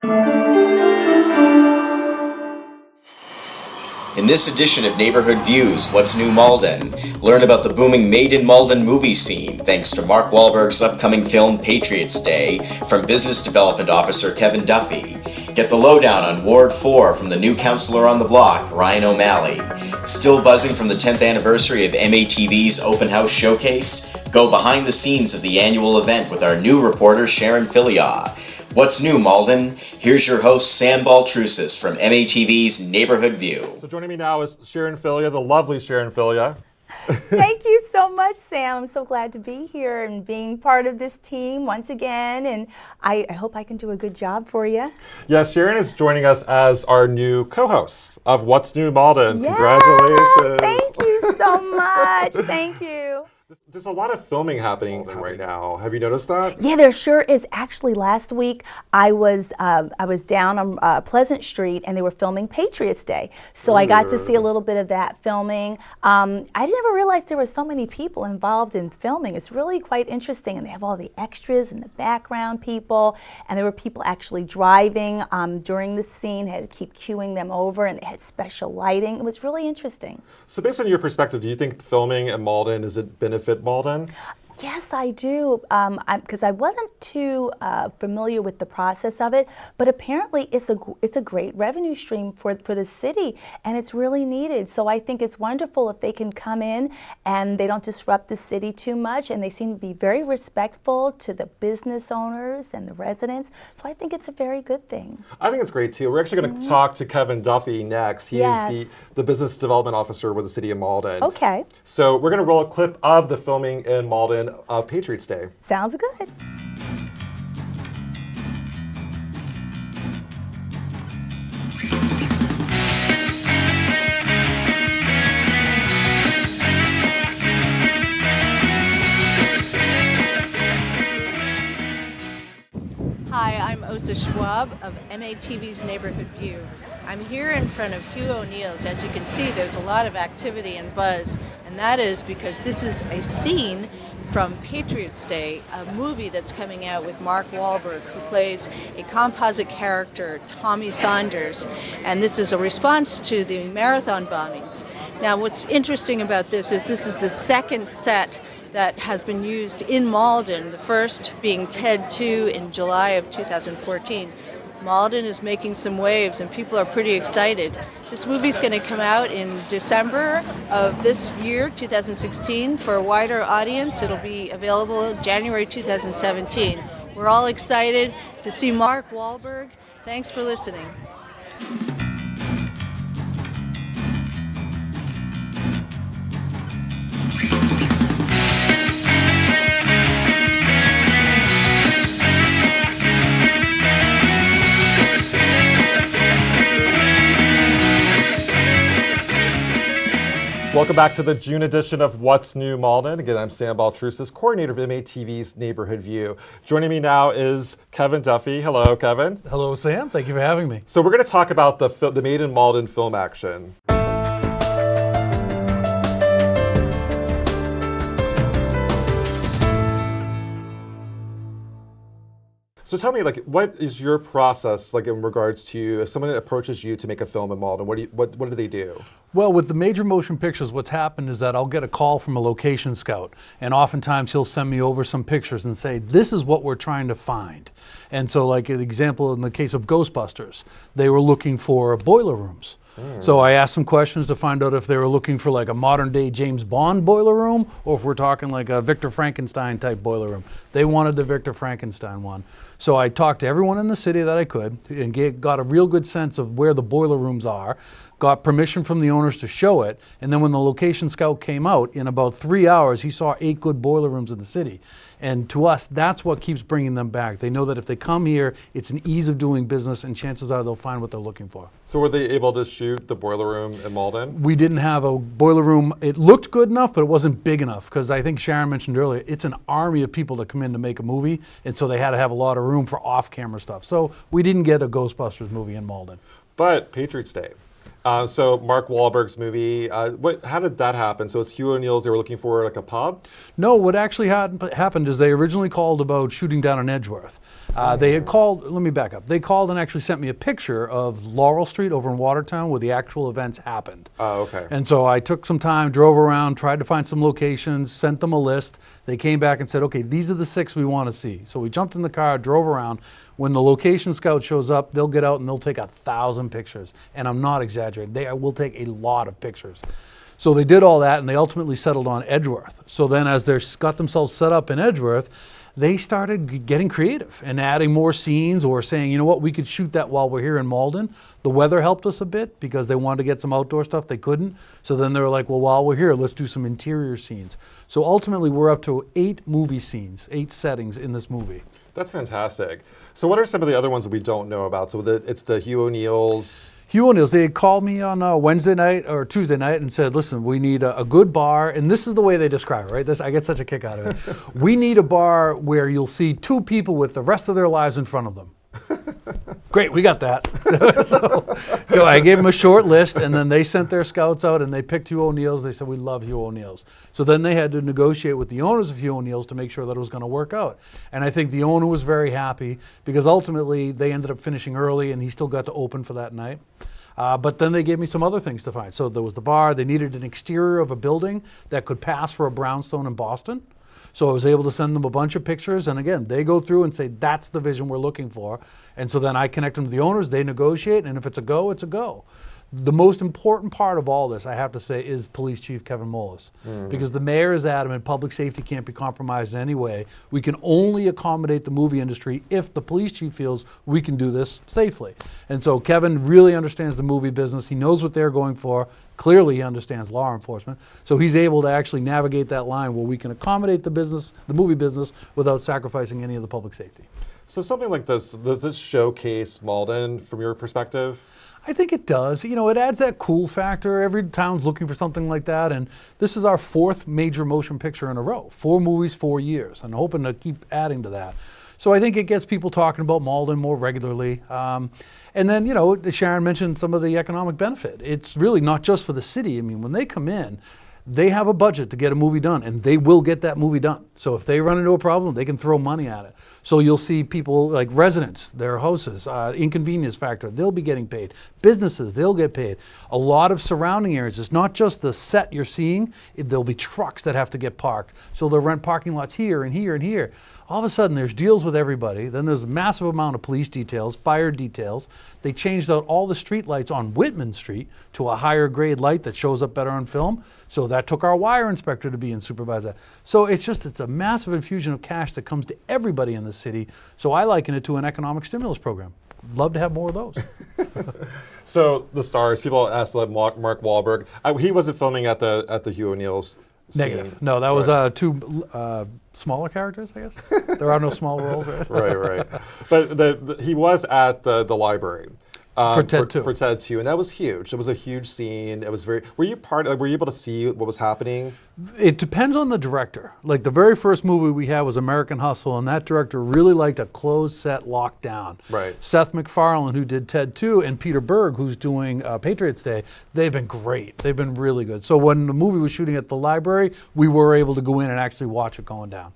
In this edition of Neighborhood Views, What's New Malden? Learn about the booming Made-in-Malden movie scene thanks to Mark Wahlberg's upcoming film Patriot's Day from Business Development Officer Kevin Duffy. Get the lowdown on Ward 4 from the new councillor on the block, Ryan O'Malley. Still buzzing from the 10th anniversary of MATV's Open House Showcase? Go behind the scenes of the annual event with our new reporter Sharon Fillyaw. What's new, Malden? Here's your host, Sam Baltrusis from MATV's Neighborhood View. So joining me now is Sharon Fillyaw, the lovely Sharon Fillyaw. Thank you so much, Sam. I'm so glad to be here and being part of this team once again, and I hope I can do a good job for you. Yes, Sharon is joining us as our new co-host of What's New Malden. Yes, congratulations. thank you so much. Thank you. There's a lot of filming happening right now. Have you noticed that? Yeah, there sure is. Actually, last week I was down on Pleasant Street and they were filming Patriots Day, so I got to see a little bit of that filming. I never realized there were so many people involved in filming. It's really quite interesting, and they have all the extras and the background people, and there were people actually driving during the scene. Had to keep queuing them over, and they had special lighting. It was really interesting. So based on your perspective, do you think filming in Malden, is it benefit Malden? Yes, I do, because I wasn't too familiar with the process of it, but apparently it's a great revenue stream for the city, and it's really needed. So I think it's wonderful if they can come in and they don't disrupt the city too much, and they seem to be very respectful to the business owners and the residents. So I think it's a very good thing. I think it's great too. We're actually going to talk to Kevin Duffy next. He is the business development officer with the city of Malden. Okay. So we're going to roll a clip of the filming in Malden of Patriots Day. Sounds good. Hi, I'm Osa Schwab of MATV's Neighborhood View. I'm here in front of Hugh O'Neill's. As you can see, there's a lot of activity and buzz, and that is because this is a scene from Patriots Day, a movie that's coming out with Mark Wahlberg, who plays a composite character, Tommy Saunders, and this is a response to the marathon bombings. Now, what's interesting about this is the second set that has been used in Malden, the first being Ted 2 in July of 2014. Malden is making some waves and people are pretty excited. This movie's going to come out in December of this year, 2016, for a wider audience. It'll be available January 2017. We're all excited to see Mark Wahlberg. Thanks for listening. Welcome back to the June edition of What's New Malden. Again, I'm Sam Baltrusis, coordinator of MATV's Neighborhood View. Joining me now is Kevin Duffy. Hello, Kevin. Hello, Sam. Thank you for having me. So we're going to talk about the Made-in-Malden film action. So tell me, what is your process, in regards to if someone approaches you to make a film in Malden? What do they do? Well, with the major motion pictures, what's happened is that I'll get a call from a location scout, and oftentimes he'll send me over some pictures and say, this is what we're trying to find. And so, like an example, in the case of Ghostbusters, they were looking for boiler rooms. So I asked some questions to find out if they were looking for a modern day James Bond boiler room, or if we're talking like a Victor Frankenstein type boiler room. They wanted the Victor Frankenstein one. So I talked to everyone in the city that I could and got a real good sense of where the boiler rooms are, got permission from the owners to show it, and then when the location scout came out, in about 3 hours, he saw 8 good boiler rooms in the city. And to us, that's what keeps bringing them back. They know that if they come here, it's an ease of doing business, and chances are they'll find what they're looking for. So were they able to shoot the boiler room in Malden? We didn't have a boiler room. It looked good enough, but it wasn't big enough, because I think Sharon mentioned earlier, it's an army of people that come in to make a movie, and so they had to have a lot of room for off-camera stuff. So we didn't get a Ghostbusters movie in Malden. But Patriots Day. So Mark Wahlberg's movie, how did that happen? So it's Hugh O'Neill's, they were looking for like a pub? No, what actually happened is they originally called about shooting down in Edgeworth. They had called, let me back up. They called and actually sent me a picture of Laurel Street over in Watertown where the actual events happened. Oh, okay. And so I took some time, drove around, tried to find some locations, sent them a list. They came back and said, okay, these are the 6 we want to see. So we jumped in the car, drove around. When the location scout shows up, they'll get out and they'll take 1,000 pictures. And I'm not exaggerating. They will take a lot of pictures. So they did all that and they ultimately settled on Edgeworth. So then as they got themselves set up in Edgeworth, they started getting creative and adding more scenes or saying, you know what, we could shoot that while we're here in Malden. The weather helped us a bit because they wanted to get some outdoor stuff. They couldn't. So then they were like, well, while we're here, let's do some interior scenes. So ultimately we're up to 8 movie scenes, 8 settings in this movie. That's fantastic. So what are some of the other ones that we don't know about? So it's the Hugh O'Neill's. Hugh O'Neill's, they had called me on Wednesday night or Tuesday night and said, listen, we need a good bar. And this is the way they describe it, right? I get such a kick out of it. We need a bar where you'll see 2 people with the rest of their lives in front of them. Great, we got that. so I gave them a short list, and then they sent their scouts out, and they picked Hugh O'Neill's. They said, we love Hugh O'Neill's. So then they had to negotiate with the owners of Hugh O'Neill's to make sure that it was going to work out. And I think the owner was very happy because ultimately they ended up finishing early, and he still got to open for that night. But then they gave me some other things to find. So there was the bar. They needed an exterior of a building that could pass for a brownstone in Boston. So I was able to send them a bunch of pictures. And again, they go through and say, that's the vision we're looking for. And so then I connect them to the owners. They negotiate. And if it's a go, it's a go. The most important part of all this, I have to say, is Police Chief Kevin Mullis. Because the mayor is adamant public safety can't be compromised in any way. We can only accommodate the movie industry if the police chief feels we can do this safely. And so Kevin really understands the movie business. He knows what they're going for. Clearly he understands law enforcement. So he's able to actually navigate that line where we can accommodate the business, the movie business, without sacrificing any of the public safety. So something like this, does this showcase Malden from your perspective? I think it does. You know, it adds that cool factor. Every town's looking for something like that. And this is our 4th major motion picture in a row. 4 movies, 4 years. And hoping to keep adding to that. So I think it gets people talking about Malden more regularly. And then, you know, Sharon mentioned some of the economic benefit. It's really not just for the city. I mean, when they come in, they have a budget to get a movie done, and they will get that movie done. So if they run into a problem, they can throw money at it. So you'll see people like residents, their houses, inconvenience factor, they'll be getting paid. Businesses, they'll get paid. A lot of surrounding areas, it's not just the set you're seeing, there'll be trucks that have to get parked. So they'll rent parking lots here and here and here. All of a sudden there's deals with everybody. Then there's a massive amount of police details, fire details. They changed out all the street lights on Whitman Street to a higher grade light that shows up better on film. So that took our wire inspector to be in supervise that. So it's a massive infusion of cash that comes to everybody in the city. So I liken it to an economic stimulus program. Love to have more of those. So the stars, people asked like Mark Wahlberg. He wasn't filming at the Hugh O'Neill's scene. Negative. No, that was 2 smaller characters, I guess. There are no small roles, right? Right. But he was at the library. For TED 2. For TED 2, and that was huge. It was a huge scene. It was very. Were you able to see what was happening? It depends on the director. Like the very first movie we had was American Hustle, and that director really liked a closed set, locked down. Right. Seth MacFarlane, who did TED 2, and Peter Berg, who's doing Patriot's Day, they've been great. They've been really good. So when the movie was shooting at the library, we were able to go in and actually watch it going down.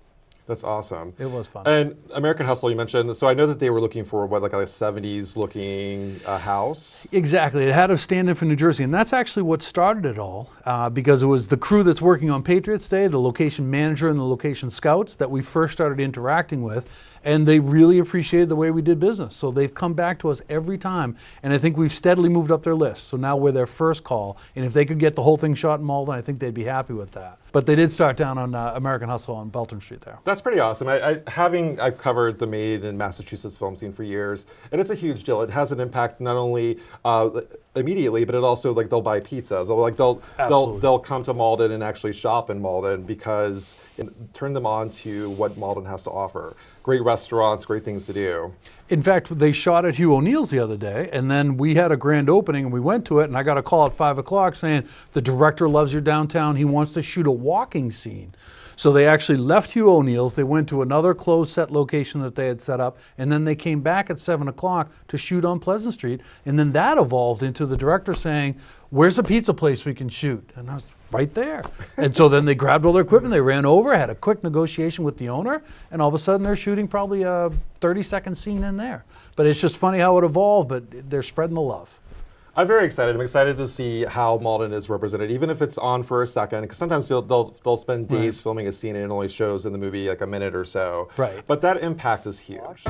That's awesome. It was fun. And American Hustle, you mentioned. So I know that they were looking for like a 70s looking house. Exactly. It had to stand in for New Jersey. And that's actually what started it all because it was the crew that's working on Patriots Day, the location manager and the location scouts that we first started interacting with. And they really appreciated the way we did business. So they've come back to us every time. And I think we've steadily moved up their list. So now we're their first call. And if they could get the whole thing shot in Malden, I think they'd be happy with that. But they did start down on American Hustle on Belton Street there. That's pretty awesome. I've covered the made-in-Massachusetts film scene for years. And it's a huge deal. It has an impact not only immediately, but it also they'll buy pizzas. They'll come to Malden and actually shop in Malden because it turned them on to what Malden has to offer. Great restaurants, great things to do. In fact, they shot at Hugh O'Neill's the other day, and then we had a grand opening, and we went to it, and I got a call at 5 o'clock saying, the director loves your downtown. He wants to shoot a walking scene. So they actually left Hugh O'Neill's, they went to another closed set location that they had set up, and then they came back at 7 o'clock to shoot on Pleasant Street. And then that evolved into the director saying, where's a pizza place we can shoot? And I was right there. And so then they grabbed all their equipment, they ran over, had a quick negotiation with the owner, and all of a sudden they're shooting probably a 30-second scene in there. But it's just funny how it evolved, but they're spreading the love. I'm very excited. I'm excited to see how Malden is represented, even if it's on for a second, because sometimes they'll spend days filming a scene and it only shows in the movie like a minute or so. Right. But that impact is huge.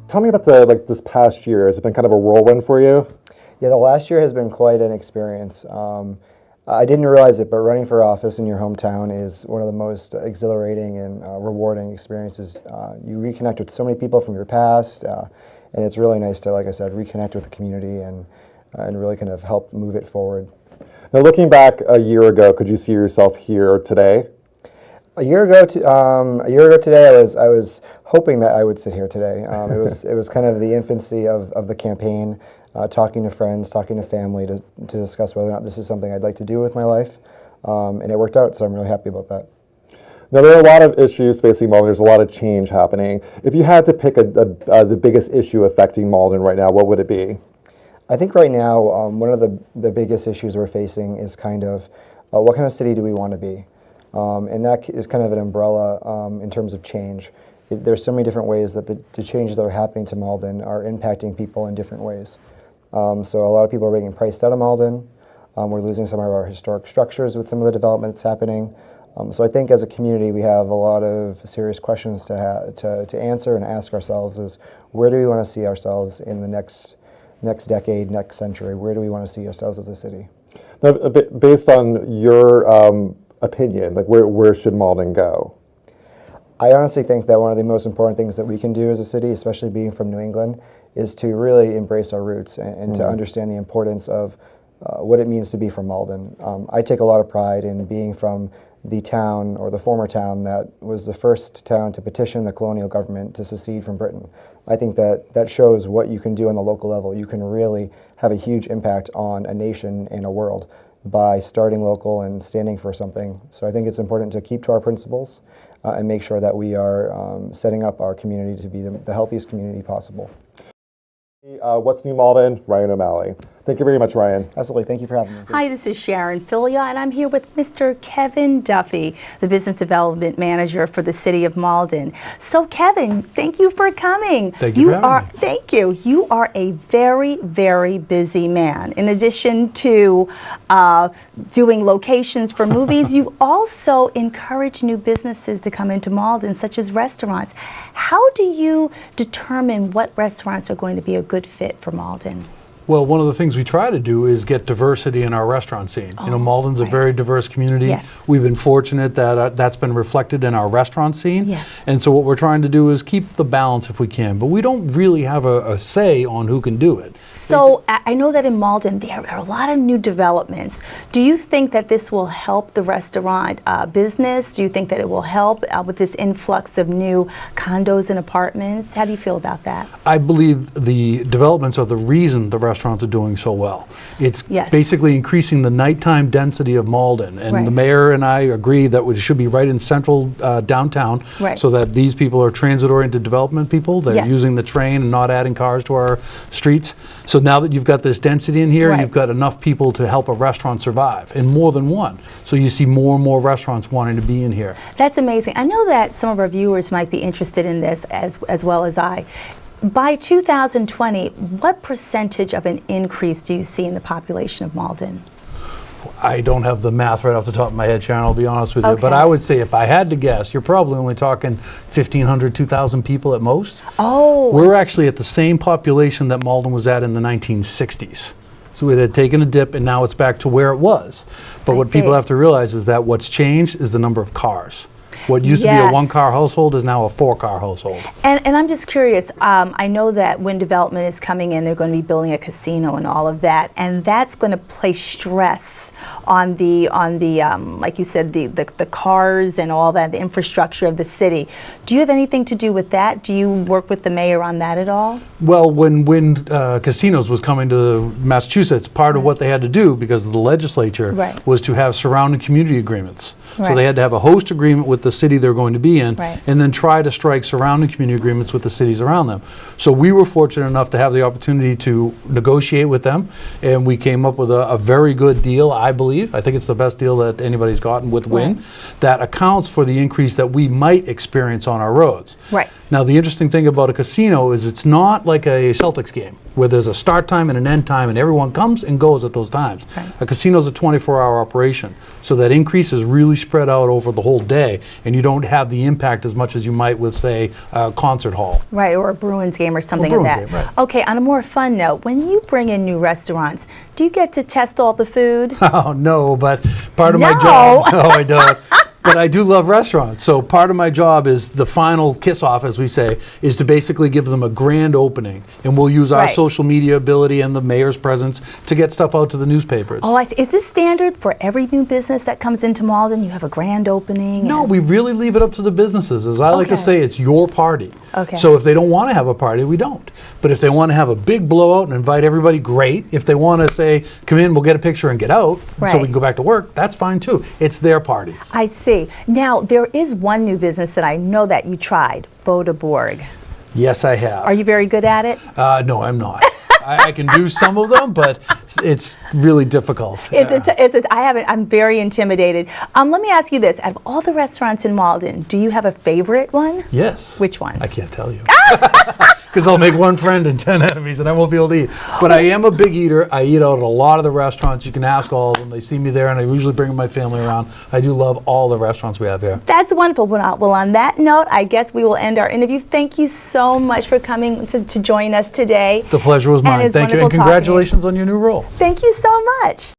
Tell me about this past year. Has it been kind of a whirlwind for you? Yeah, the last year has been quite an experience. I didn't realize it, but running for office in your hometown is one of the most exhilarating and rewarding experiences. You reconnect with so many people from your past, and it's really nice to, like I said, reconnect with the community and really kind of help move it forward. Now, looking back a year ago, could you see yourself here today? A year ago today, I was hoping that I would sit here today. It was kind of the infancy of the campaign. Talking to friends, talking to family to discuss whether or not this is something I'd like to do with my life. And it worked out, so I'm really happy about that. Now, there are a lot of issues facing Malden. There's a lot of change happening. If you had to pick the biggest issue affecting Malden right now, what would it be? I think right now, one of the biggest issues we're facing is kind of what kind of city do we want to be? And that is kind of an umbrella in terms of change. There's so many different ways that the changes that are happening to Malden are impacting people in different ways. So a lot of people are being priced out of Malden. We're losing some of our historic structures with some of the development that's happening. So I think as a community we have a lot of serious questions to answer and ask ourselves is where do we want to see ourselves in the next decade, next century? Where do we want to see ourselves as a city? Now, based on your opinion, like where should Malden go? I honestly think that one of the most important things that we can do as a city, especially being from New England, is to really embrace our roots and to understand the importance of what it means to be from Malden. I take a lot of pride in being from the town, or the former town, that was the first town to petition the colonial government to secede from Britain. I think that shows what you can do on the local level. You can really have a huge impact on a nation and a world by starting local and standing for something. So I think it's important to keep to our principles and make sure that we are setting up our community to be the healthiest community possible. What's New Malden? Ryan O'Malley. Thank you very much, Ryan. Absolutely. Thank you for having me. Hi, this is Sharon Fillyaw, and I'm here with Mr. Kevin Duffy, the Business Development Manager for the City of Malden. So, Kevin, thank you for coming. Thank you for having me. Thank you. You are a very, very busy man. In addition to doing locations for movies, you also encourage new businesses to come into Malden, such as restaurants. How do you determine what restaurants are going to be a good fit for Malden? Well, one of the things we try to do is get diversity in our restaurant scene. You know, Malden's a very diverse community. Yes. We've been fortunate that that's been reflected in our restaurant scene. Yes. And so what we're trying to do is keep the balance if we can, but we don't really have a say on who can do it. So I know that in Malden there are a lot of new developments. Do you think that this will help the restaurant business? Do you think that it will help with this influx of new condos and apartments? How do you feel about that? I believe the developments are the reason the restaurants are doing so well. It's Yes. basically increasing the nighttime density of Malden, and Right. the mayor and I agree that it should be right in central downtown, Right. so that these people are transit-oriented development people. They're Yes. using the train and not adding cars to our streets. So now that you've got this density in here, Right. you've got enough people to help a restaurant survive, and more than one. So you see more and more restaurants wanting to be in here. That's amazing. I know that some of our viewers might be interested in this as well as I. By 2020, what percentage of an increase do you see in the population of Malden? I don't have the math right off the top of my head, Sharon, I'll be honest with you. But Okay. I would say if I had to guess, you're probably only talking 1,500, 2,000 people at most. Oh, We're actually at the same population that Malden was at in the 1960s. So it had taken a dip and now it's back to where it was. But I what people see. have to realize is that what's changed is the number of cars. What used to be a Yes. 1-car household is now a 4-car household. And I'm just curious, I know that when development is coming in, they're going to be building a casino and all of that, and that's going to place stress on the like you said, the cars and all that, the infrastructure of the city. Do you have anything to do with that? Do you work with the mayor on that at all? Well, when casinos was coming to Massachusetts, part of what they had to do, because of the legislature, Right. was to have surrounding community agreements. So Right. they had to have a host agreement with the city they're going to be in, Right. and then try to strike surrounding community agreements with the cities around them. So we were fortunate enough to have the opportunity to negotiate with them, and we came up with a very good deal, I believe. I think it's the best deal that anybody's gotten with Wynn, that accounts for the increase that we might experience on our roads. Right. Now, the interesting thing about a casino is it's not like a Celtics game where there's a start time and an end time and everyone comes and goes at those times. Right. A casino is a 24-hour operation. So that increase is really spread out over the whole day, and you don't have the impact as much as you might with, say, a concert hall. Right, or a Bruins game or something like Bruins that. game, right. Okay, on a more fun note, when you bring in new restaurants, do you get to test all the food? Oh, no, but part of my No. job, no, I don't. But I do love restaurants. So part of my job is the final kiss-off, as we say, is to basically give them a grand opening. And we'll use our Right. social media ability and the mayor's presence to get stuff out to the newspapers. Oh, I see. Is this standard for every new business that comes into Malden? You have a grand opening? No, and- we really leave it up to the businesses. As I like to Okay. say, it's your party. Okay. So if they don't want to have a party, we don't. But if they want to have a big blowout and invite everybody, great. If they want to say, come in, we'll get a picture and get out, so Right. we can go back to work, that's fine too. It's their party. I see. Now, there is one new business that I know that you tried, Bodeborg. Yes, I have. Are you very good at it? No, I'm not. I can do some of them, but it's really difficult. I'm very intimidated. Let me ask you this. Out of all the restaurants in Malden, do you have a favorite one? Yes. Which one? I can't tell you. Because I'll make one friend and 10 enemies and I won't be able to eat. But I am a big eater. I eat out at a lot of the restaurants. You can ask all of them. They see me there and I usually bring my family around. I do love all the restaurants we have here. That's wonderful. Well, on that note, I guess we will end our interview. Thank you so much for coming to join us today. The pleasure was mine. it's Thank you. And wonderful talking to you. congratulations on your new role. Thank you so much.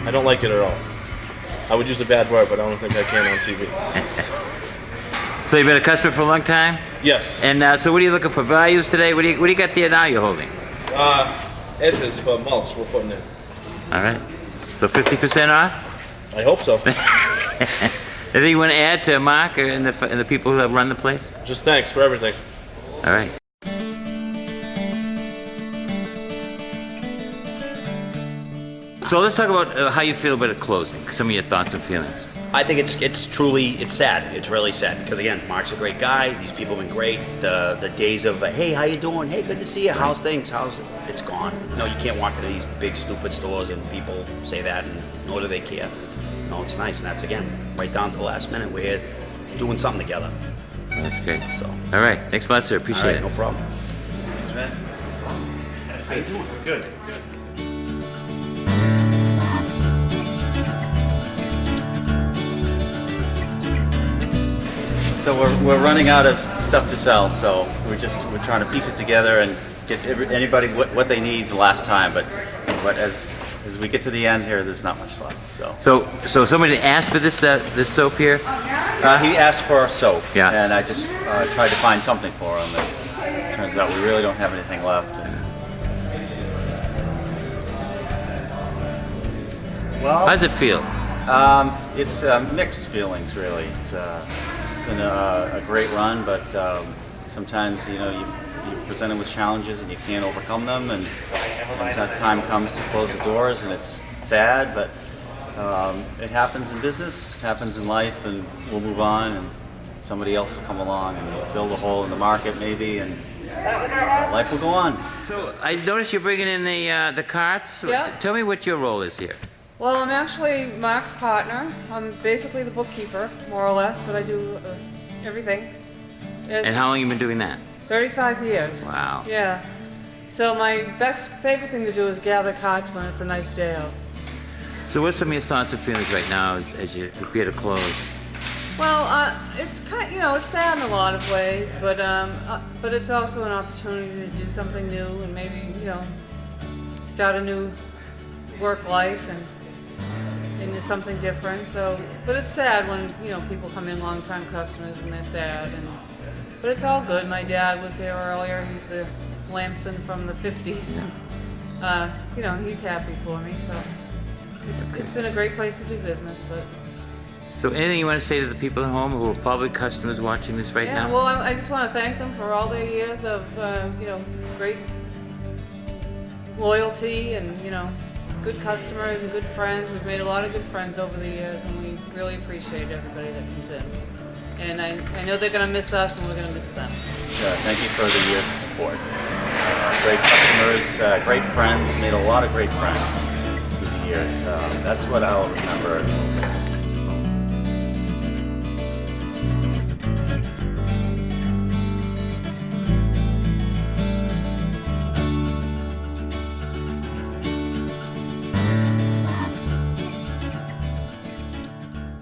I don't like it at all. I would use a bad word, but I don't think I can on TV. So you've been a customer for a long time? Yes. And so what are you looking for, values today? What do you got there now you're holding? Edges for mulch we're putting in. All right. So 50% off? I hope so. Anything you want to add to Mark and the people who run the place? Just thanks for everything. All right. So let's talk about how you feel about it closing. Some of your thoughts and feelings. I think it's sad. It's really sad because again, Mark's a great guy. These people have been great. The days of hey, how you doing? Hey, good to see you. How's things? It's gone. No, you can't walk into these big stupid stores and people say that and nor do they care. No, it's nice, and that's again right down to the last minute. We're here doing something together. That's great. So, All right. Thanks a lot, sir. all Appreciate right, it. no problem. Thanks, man. How you doing? Good. So we're running out of stuff to sell, so we're trying to piece it together and get anybody what they need the last time. But as we get to the end here, there's not much left. So somebody asked for this this soap here? He asked for soap, Yeah. and I just tried to find something for him. And it turns out we really don't have anything left. Well, How does it feel? it's mixed feelings, really. It's been a great run, but sometimes you presented with challenges and you can't overcome them, and when that time comes to close the doors, and it's sad, but it happens in business, happens in life, and we'll move on. And somebody else will come along and fill the hole in the market maybe, and life will go on. So I noticed you're bringing in the carts. Yeah. Tell me what your role is here. Well, I'm actually Mark's partner. I'm basically the bookkeeper, more or less, but I do everything. And how long have you been doing that? 35 years. Wow. Yeah. So my favorite thing to do is gather carts when it's a nice day out. So what's some of your thoughts and feelings right now as you prepare to close? Well, it's kind of, it's sad in a lot of ways, but it's also an opportunity to do something new and maybe, start a new work life and do something different. So, but it's sad when, people come in, long-time customers, and they're sad. But it's all good. My dad was here earlier. He's the Lamson from the 50s. And, he's happy for me. So it's been a great place to do business, but So anything you want to say to the people at home who are probably customers watching this right now? Yeah, well, I just want to thank them for all their years of, great loyalty and, good customers and good friends. We've made a lot of good friends over the years, and we really appreciate everybody that comes in. And I know they're going to miss us, and we're going to miss them. Yeah, thank you for the years of support. Great customers, great friends, made a lot of great friends through the years. That's what I'll remember most.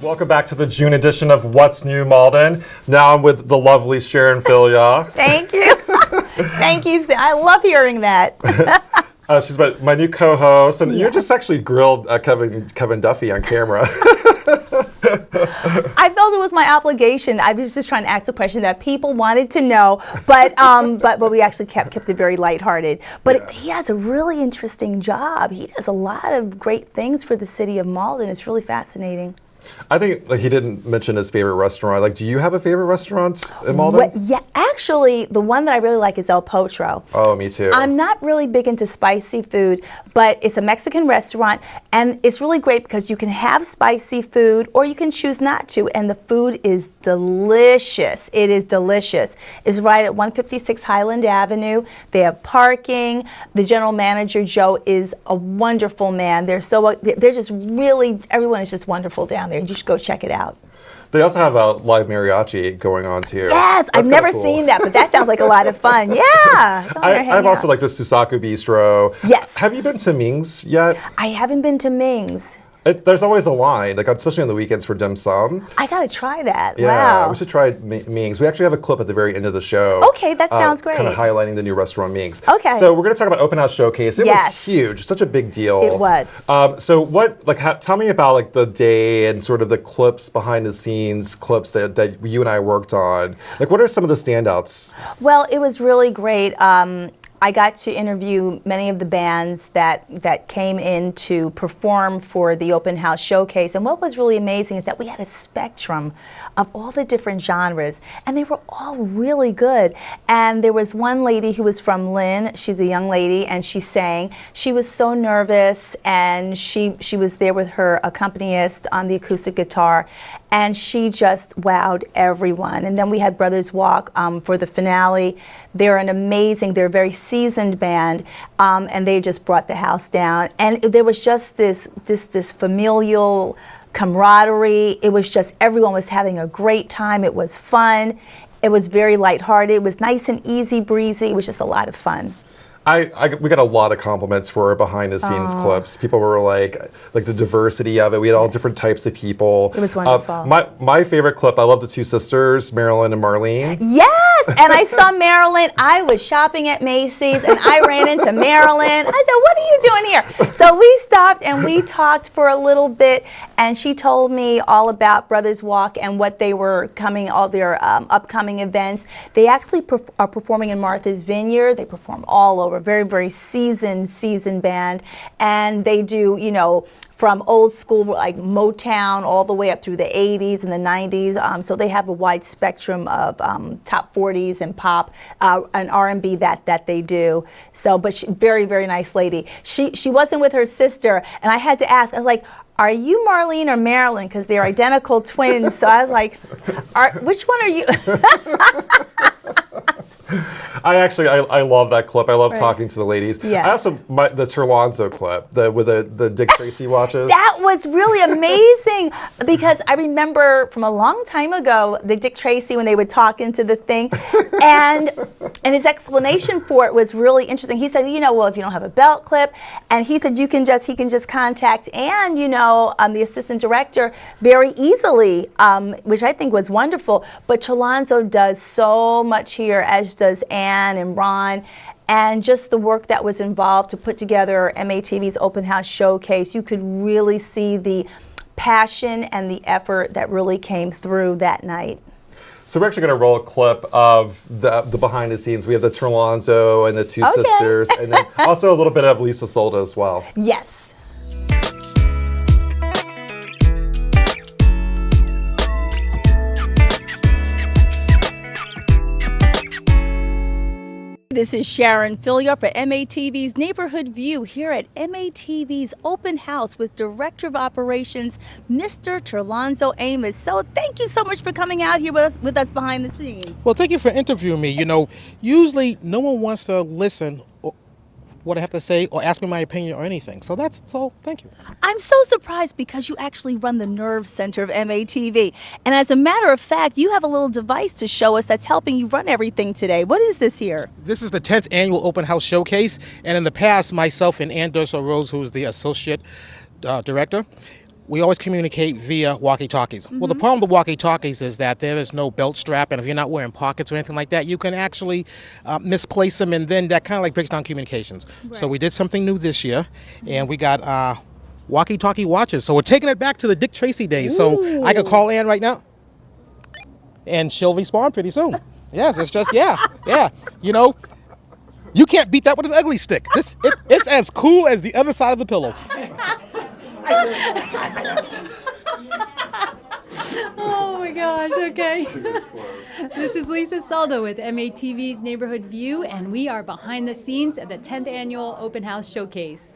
Welcome back to the June edition of What's New Malden. Now I'm with the lovely Sharon Fillyaw. Thank you. Thank you. I love hearing that. She's my new co-host, and you just actually grilled Kevin Duffy on camera. I felt it was my obligation. I was just trying to ask a question that people wanted to know, but we actually kept it very lighthearted. But he has a really interesting job. He does a lot of great things for the city of Malden. It's really fascinating. I think he didn't mention his favorite restaurant. Do you have a favorite restaurant in Malden? Yeah, actually, the one that I really like is El Potro. Oh, me too. I'm not really big into spicy food, but it's a Mexican restaurant, and it's really great because you can have spicy food or you can choose not to, and the food is delicious. It is delicious. It's right at 156 Highland Avenue. They have parking. The general manager, Joe, is a wonderful man. They're just really, everyone is just wonderful down there. You should go check it out. They also have a live mariachi going on too. Yes, I've never seen that, but that sounds like a lot of fun. Yeah. I've also liked the Susaku Bistro. Yes. Have you been to Ming's yet? I haven't been to Ming's. There's always a line, especially on the weekends for dim sum. I gotta try that. Yeah, wow. we should try Ming's. We actually have a clip at the very end of the show. Okay, that sounds great. Kind of highlighting the new restaurant Ming's. Okay. So we're going to talk about Open House Showcase. It was huge, such a big deal. It was. So tell me about the day and sort of the clips behind the scenes clips that you and I worked on. What are some of the standouts? Well, it was really great. I got to interview many of the bands that came in to perform for the Open House Showcase. And what was really amazing is that we had a spectrum of all the different genres, and they were all really good. And there was one lady who was from Lynn. She's a young lady, and she sang. She was so nervous, and she was there with her accompanist on the acoustic guitar, and she just wowed everyone. And then we had Brothers Walk for the finale. They're a very seasoned band, and they just brought the house down. And there was just this familial camaraderie. It was just, everyone was having a great time. It was fun. It was very lighthearted. It was nice and easy breezy. It was just a lot of fun. We got a lot of compliments for behind the scenes clips. People were like the diversity of it. We had all different types of people. It was wonderful. My favorite clip, I love the two sisters, Marilyn and Marlene. Yes, and I saw Marilyn. I was shopping at Macy's and I ran into Marilyn. I said, "What are you doing here?" So we stopped and we talked for a little bit, and she told me all about Brothers Walk and what they were all their upcoming events. They actually are performing in Martha's Vineyard. They perform all over. Very, very seasoned band, and they do, from old school like Motown all the way up through the 80s and the 90s. So they have a wide spectrum of top 40s and pop and R&B that they do. So, but very, very nice lady. She wasn't with her sister, and I had to ask. I was like, are you Marlene or Marilyn? Because they're identical twins. So I was like, which one are you? I love that clip. I love Right. talking to the ladies. Yes. I also the Terlonzo clip with the Dick Tracy watches. That was really amazing because I remember from a long time ago the Dick Tracy when they would talk into the thing, and his explanation for it was really interesting. He said, well, if you don't have a belt clip, and he said he can just contact Ann, the assistant director, very easily, which I think was wonderful. But Terlonzo does so much here, as does Ann and Ron. And just the work that was involved to put together MATV's open house showcase, you could really see the passion and the effort that really came through that night. So we're actually going to roll a clip of the behind the scenes. We have the Terlonzo and the two sisters, and then also a little bit of Lisa Solda as well. Yes. This is Sharon Fillyaw for MATV's Neighborhood View here at MATV's open house with Director of Operations, Mr. Terlonzo Amos. So thank you so much for coming out here with us behind the scenes. Well, thank you for interviewing me. Usually no one wants to listen what I have to say or ask me my opinion or anything. So thank you. I'm so surprised because you actually run the nerve center of MATV. And as a matter of fact, you have a little device to show us that's helping you run everything today. What is this here? This is the 10th annual open house showcase. And in the past, myself and Ann Durso-Rose, who's the associate director, we always communicate via walkie-talkies. Well, the problem with walkie-talkies is that there is no belt strap, and if you're not wearing pockets or anything like that, you can actually misplace them, and then that kind of like breaks down communications. Right. So we did something new this year, and we got walkie-talkie watches. So we're taking it back to the Dick Tracy days. So I could call Ann right now, and she'll respond pretty soon. Yes, it's just, yeah. You can't beat that with an ugly stick. It's as cool as the other side of the pillow. Oh my gosh, okay. This is Lisa Solda with MATV's Neighborhood View, and we are behind the scenes at the 10th Annual Open House Showcase.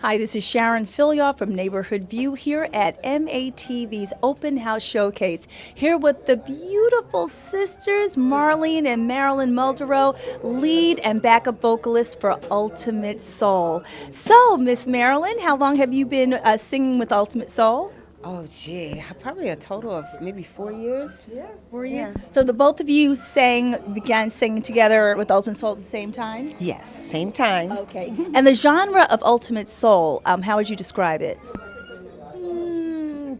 Hi, this is Sharon Fillyaw from Neighborhood View here at MATV's Open House Showcase. Here with the beautiful sisters, Marlene and Marilyn Mulderow, lead and backup vocalists for Ultimate Soul. So, Miss Marilyn, how long have you been singing with Ultimate Soul? Oh, gee, probably a total of maybe 4 years. Yeah, 4 years. So the both of you began singing together with Ultimate Soul at the same time? Yes, same time. Okay. And the genre of Ultimate Soul, how would you describe it?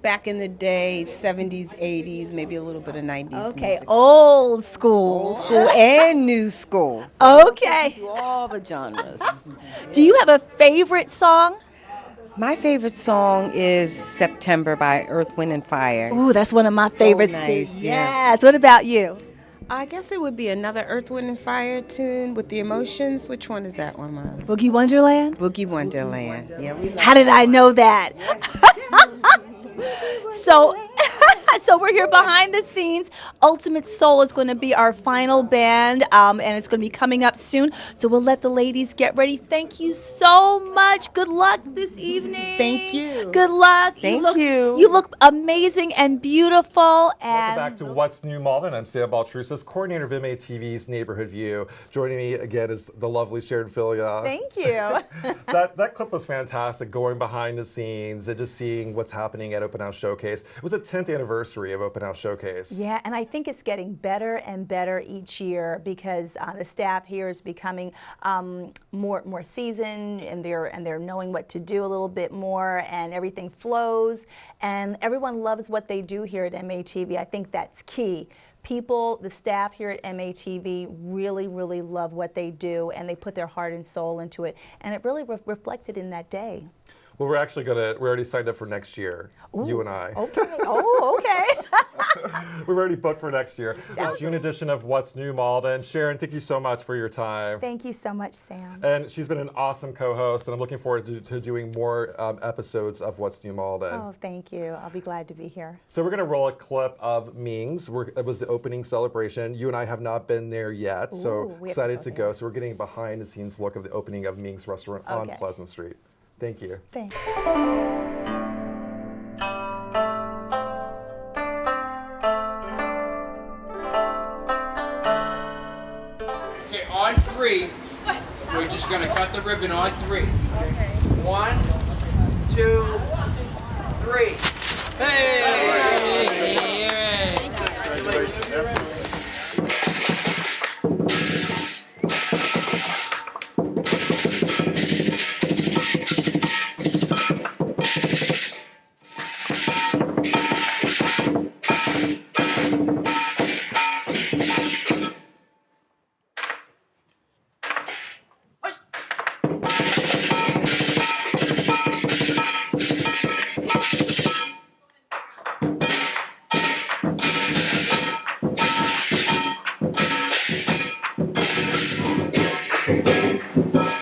Back in the day, 70s, 80s, maybe a little bit of 90s. Okay, music. old school. Old school and new school. Okay. All the genres. Do you have a favorite song? My favorite song is September by Earth, Wind, and Fire. Ooh, that's one of my favorites nice, too. yes. Yes. What about you? I guess it would be another Earth, Wind, and Fire tune with the emotions. Which one is that one, Marlon? Boogie Wonderland? Boogie Wonderland. Yeah. How did I know that? So we're here behind the scenes. Ultimate Soul is going to be our final band, and it's going to be coming up soon. So we'll let the ladies get ready. Thank you so much. Good luck this evening. Thank you. Good luck. Thank you. You look amazing and beautiful. And Welcome back to What's New Malden. I'm Sam Baltrusas, coordinator of MATV's Neighborhood View. Joining me again is the lovely Sharon Fillyaw. Thank you. That clip was fantastic, going behind the scenes and just seeing what's happening at Open House Showcase. It was the 10th anniversary of Open House Showcase. Yeah, and I think it's getting better and better each year because the staff here is becoming more seasoned, and they're knowing what to do a little bit more, and everything flows, and everyone loves what they do here at MATV. I think that's key. People, the staff here at MATV really, really love what they do, and they put their heart and soul into it, and it really reflected in that day. Well, we're already signed up for next year, you and I. Okay. Oh, okay. We're already booked for next year. The June edition of What's New Malden. Sharon, thank you so much for your time. Thank you so much, Sam. And she's been an awesome co-host, and I'm looking forward to doing more episodes of What's New Malden. Oh, thank you. I'll be glad to be here. So we're going to roll a clip of Ming's. It was the opening celebration. You and I have not been there yet, so excited to go. So we're getting a behind-the-scenes look of the opening of Ming's restaurant on Pleasant Street. Thank you. Thanks. on 3, we're just gonna cut the ribbon on 3. Okay. 1, 2, 3. Hey! Congratulations.